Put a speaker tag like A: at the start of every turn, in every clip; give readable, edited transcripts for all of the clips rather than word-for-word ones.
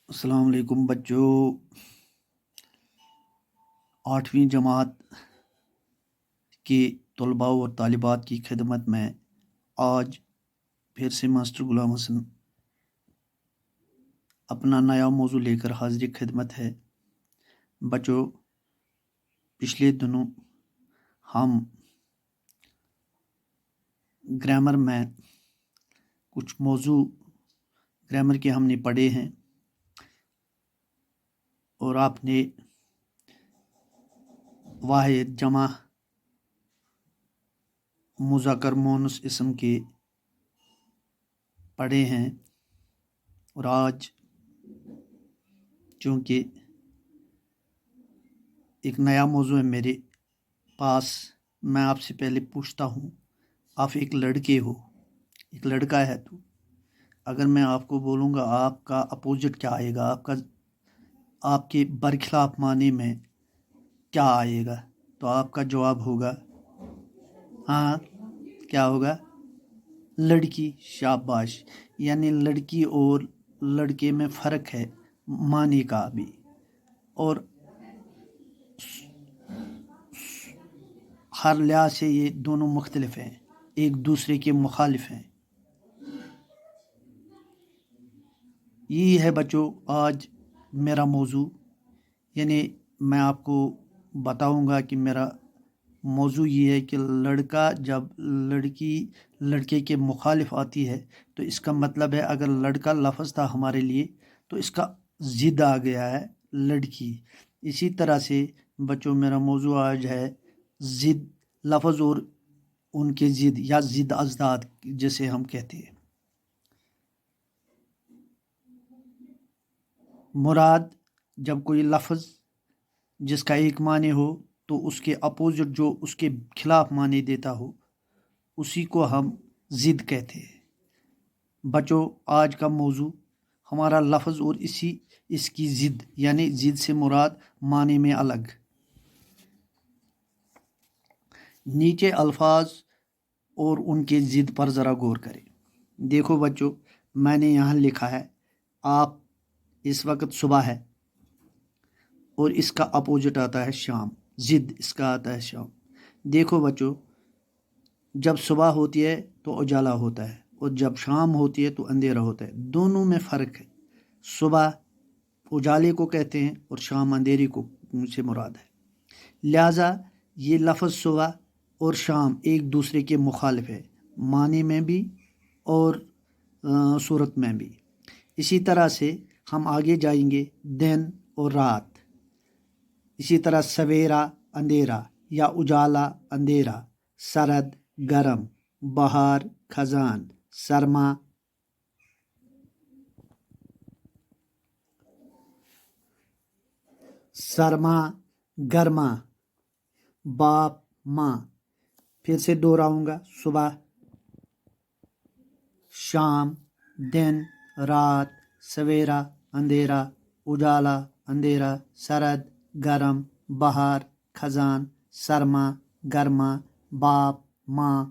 A: السلام علیکم بچوں، 8ویں جماعت کے طلباء اور طالبات کی خدمت میں آج پھر سے ماسٹر غلام حسن اپنا نیا موضوع لے کر حاضر خدمت ہے۔ بچوں، پچھلے دنوں ہم گرامر میں کچھ موضوع گرامر کے ہم نے پڑھے ہیں اور آپ نے واحد جمع مذکر مؤنث اسم کے پڑھے ہیں، اور آج چونکہ ایک نیا موضوع ہے میرے پاس، میں آپ سے پہلے پوچھتا ہوں، آپ ایک لڑکے ہو، ایک لڑکا ہے تو اگر میں آپ کو بولوں گا آپ کا اپوزٹ کیا آئے گا، آپ کے برخلاف معنی میں کیا آئے گا، تو آپ کا جواب ہوگا ہاں، کیا ہوگا؟ لڑکی۔ شاباش، یعنی لڑکی اور لڑکے میں فرق ہے معنی کا بھی، اور ہر لحاظ سے یہ دونوں مختلف ہیں، ایک دوسرے کے مخالف ہیں۔ یہی ہے بچوں آج میرا موضوع، یعنی میں آپ کو بتاؤں گا کہ میرا موضوع یہ ہے کہ لڑکا جب لڑکی لڑکے کے مخالف آتی ہے تو اس کا مطلب ہے اگر لڑکا لفظ تھا ہمارے لیے تو اس کا ضد آ گیا ہے لڑکی۔ اسی طرح سے بچوں میرا موضوع آج ہے ضد، لفظ اور ان کے ضد یا ضد اضداد جسے ہم کہتے ہیں۔ مراد جب کوئی لفظ جس کا ایک معنی ہو تو اس کے اپوزٹ جو اس کے خلاف معنی دیتا ہو اسی کو ہم ضد کہتے ہیں۔ بچوں آج کا موضوع ہمارا لفظ اور اس کی ضد، یعنی ضد سے مراد معنی میں الگ۔ نیچے الفاظ اور ان کے ضد پر ذرا غور کریں۔ دیکھو بچوں، میں نے یہاں لکھا ہے آپ اس وقت صبح ہے اور اس کا اپوزٹ آتا ہے شام، ضد اس کا آتا ہے شام۔ دیکھو بچوں، جب صبح ہوتی ہے تو اجالا ہوتا ہے اور جب شام ہوتی ہے تو اندھیرا ہوتا ہے، دونوں میں فرق ہے۔ صبح اجالے کو کہتے ہیں اور شام اندھیرے کو سے مراد ہے، لہٰذا یہ لفظ صبح اور شام ایک دوسرے کے مخالف ہے، معنی میں بھی اور صورت میں بھی۔ اسی طرح سے ہم آگے جائیں گے، دن اور رات، اسی طرح سویرا اندھیرا یا اجالا اندھیرا، سرد گرم، بہار خزان، سرما گرما، باپ ماں۔ پھر سے دوہراؤں گا، صبح، شام، دن، رات، سویرا اندھیرا، اجالا اندھیرا، سرد گرم، بہار خزان، سرما گرما، باپ ماں۔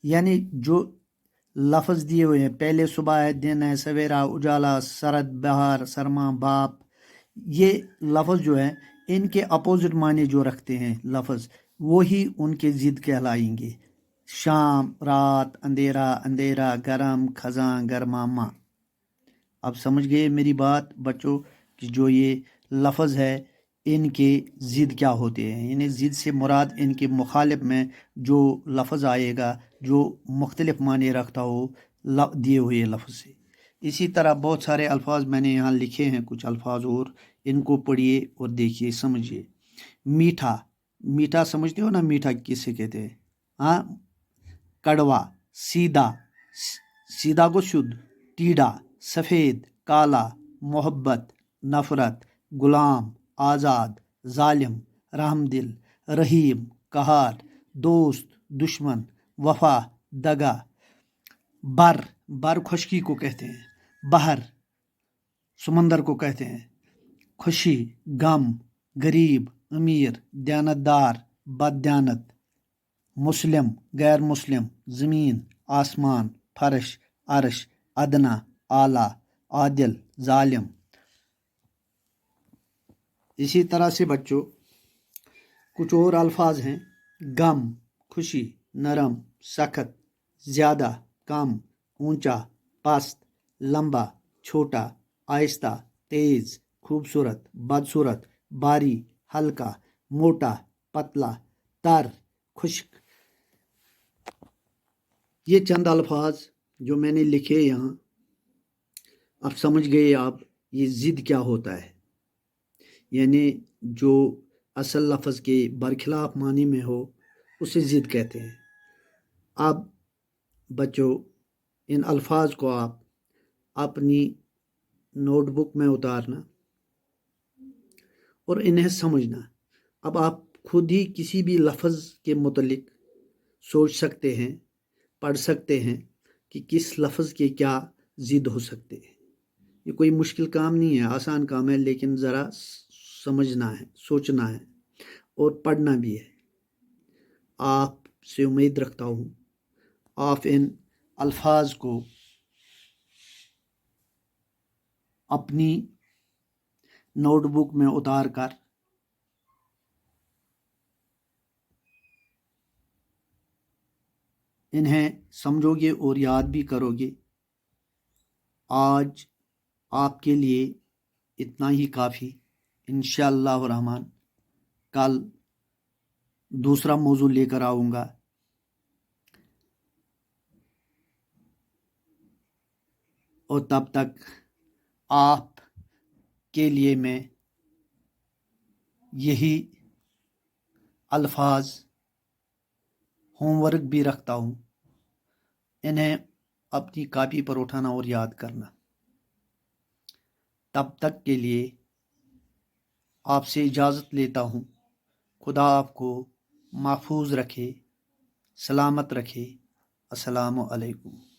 A: یعنی جو لفظ دیے ہوئے ہیں، پہلے صبح ہے، دن ہے، سویرا، اجالا، سرد، بہار، سرما، باپ، یہ لفظ جو ہیں ان کے اپوزٹ معنی جو رکھتے ہیں لفظ، وہی ان کے ضد کہلائیں گے، شام، رات، اندھیرا، اندھیرا، گرم، خزاں، گرما، ماں۔ اب سمجھ گئے میری بات بچوں کہ جو یہ لفظ ہے ان کے ضد کیا ہوتے ہیں، یعنی ضد سے مراد ان کے مخالف میں جو لفظ آئے گا جو مختلف معنی رکھتا ہو دیے ہوئے لفظ سے۔ اسی طرح بہت سارے الفاظ میں نے یہاں لکھے ہیں، کچھ الفاظ اور ان کو پڑھیے اور دیکھیے، سمجھیے۔ میٹھا، میٹھا سمجھتے ہو نا، میٹھا کسے کہتے ہیں؟ ہاں، کڑوا، سیدھا، سیدھا کو شدھ، ٹیڑھا، سفید، کالا، محبت، نفرت، غلام، آزاد، ظالم، رحم دل، رحیم، قہار، دوست، دشمن، وفا، دگا۔ بر خشکی کو کہتے ہیں، بحر سمندر کو کہتے ہیں، خوشی، غم، غریب، امیر، دیانتدار، بد دیانت، مسلم، غیر مسلم، زمین، آسمان، فرش، عرش، ادنا، اعلیٰ، عادل، ظالم۔ اسی طرح سے بچوں کچھ اور الفاظ ہیں: غم، خوشی، نرم، سخت، زیادہ، کم، اونچا، پست، لمبا، چھوٹا، آہستہ، تیز، خوبصورت، بدصورت، بھاری، ہلکا، موٹا، پتلا، تر، خشک۔ یہ چند الفاظ جو میں نے لکھے یہاں، اب سمجھ گئے آپ یہ ضد کیا ہوتا ہے، یعنی جو اصل لفظ کے برخلاف معنی میں ہو اسے ضد کہتے ہیں۔ اب بچوں ان الفاظ کو آپ اپنی نوٹ بک میں اتارنا اور انہیں سمجھنا۔ اب آپ خود ہی کسی بھی لفظ کے متعلق سوچ سکتے ہیں، پڑھ سکتے ہیں کہ کس لفظ کے کیا ضد ہو سکتے ہیں۔ یہ کوئی مشکل کام نہیں ہے، آسان کام ہے، لیکن ذرا سمجھنا ہے، سوچنا ہے اور پڑھنا بھی ہے۔ آپ سے امید رکھتا ہوں آپ ان الفاظ کو اپنی نوٹ بک میں اتار کر انہیں سمجھو گے اور یاد بھی کرو گے۔ آج آپ کے لیے اتنا ہی کافی۔ انشاءاللہ الرحمن کل دوسرا موضوع لے کر آؤں گا۔ اور تب تک آپ کے لیے میں یہی الفاظ ہوم ورک بھی رکھتا ہوں، انہیں اپنی کاپی پر اٹھانا اور یاد کرنا۔ تب تک کے لیے آپ سے اجازت لیتا ہوں۔ خدا آپ کو محفوظ رکھے، سلامت رکھے۔ السلام علیکم۔